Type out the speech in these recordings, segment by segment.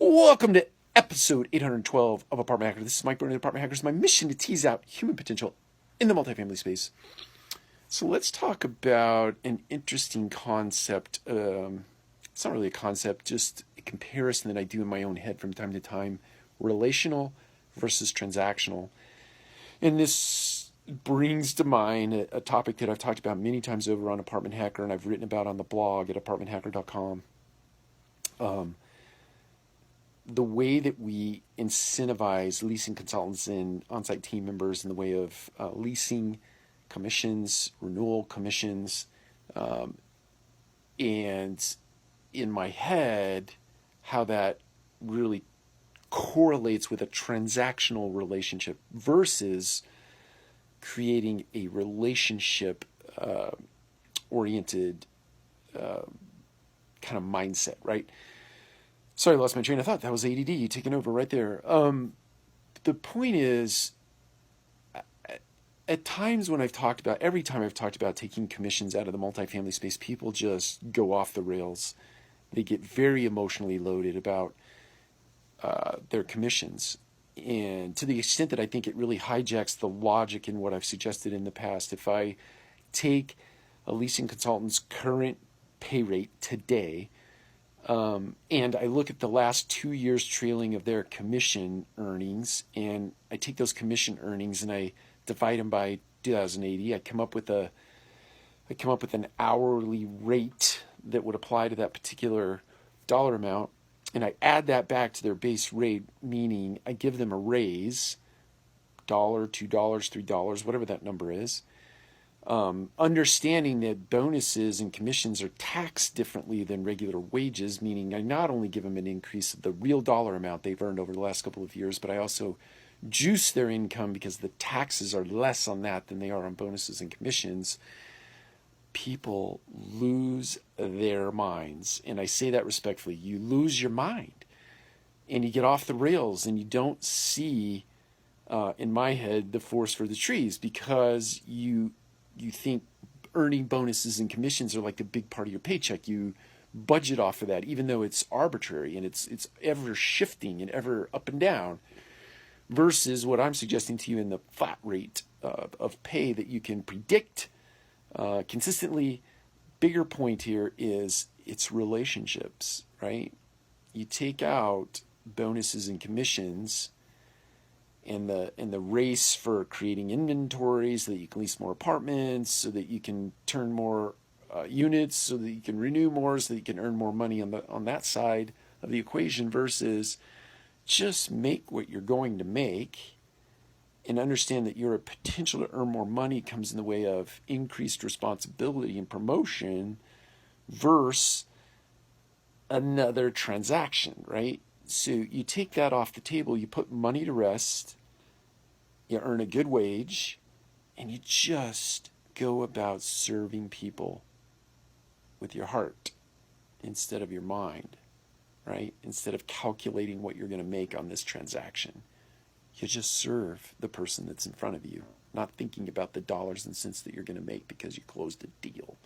Welcome to episode 812 of Apartment Hacker. This is Mike Burney of Apartment Hacker. It's my mission to tease out human potential in the multifamily space. So let's talk about an interesting concept. It's not really a concept, just a comparison that I do in my own head from time to time. Relational versus transactional. And this brings to mind a topic that I've talked about many times over on Apartment Hacker, and I've written about on the blog at apartmenthacker.com. The way that we incentivize leasing consultants and on-site team members in the way of leasing commissions, renewal commissions, and in my head, how that really correlates with a transactional relationship versus creating a relationship oriented kind of mindset, right? Sorry, I lost my train of thought. That was ADD taking over right there. The point is, at times when every time I've talked about taking commissions out of the multifamily space, people just go off the rails. They get very emotionally loaded about their commissions. And to the extent that I think it really hijacks the logic in what I've suggested in the past, if I take a leasing consultant's current pay rate today, and I look at the last 2 years trailing of their commission earnings, and I take those commission earnings and I divide them by 2080. I come up with an hourly rate that would apply to that particular dollar amount, and I add that back to their base rate, meaning I give them a raise, $1, $2, $3, whatever that number is. Understanding that bonuses and commissions are taxed differently than regular wages, meaning I not only give them an increase of the real dollar amount they've earned over the last couple of years, but I also juice their income because the taxes are less on that than they are on bonuses and commissions. People lose their minds. And I say that respectfully. You lose your mind and you get off the rails and you don't see, in my head, the forest for the trees because you think earning bonuses and commissions are like a big part of your paycheck. You budget off of that, even though it's arbitrary and it's ever shifting and ever up and down, versus what I'm suggesting to you in the flat rate of pay that you can predict consistently. Bigger point here is it's relationships, right? You take out bonuses and commissions and the race for creating inventory so that you can lease more apartments, so that you can turn more units, so that you can renew more, so that you can earn more money on that side of the equation, versus just make what you're going to make and understand that your potential to earn more money comes in the way of increased responsibility and promotion versus another transaction, right? So you take that off the table, you put money to rest, you earn a good wage, and you just go about serving people with your heart instead of your mind, right? Instead of calculating what you're going to make on this transaction, you just serve the person that's in front of you, not thinking about the dollars and cents that you're going to make because you closed a deal.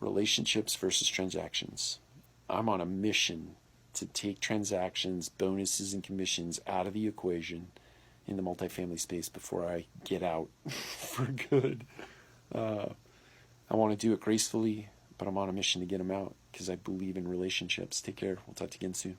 Relationships versus transactions. I'm on a mission to take transactions, bonuses, and commissions out of the equation in the multifamily space before I get out for good. I want to do it gracefully, but I'm on a mission to get them out because I believe in relationships. Take care. We'll talk to you again soon.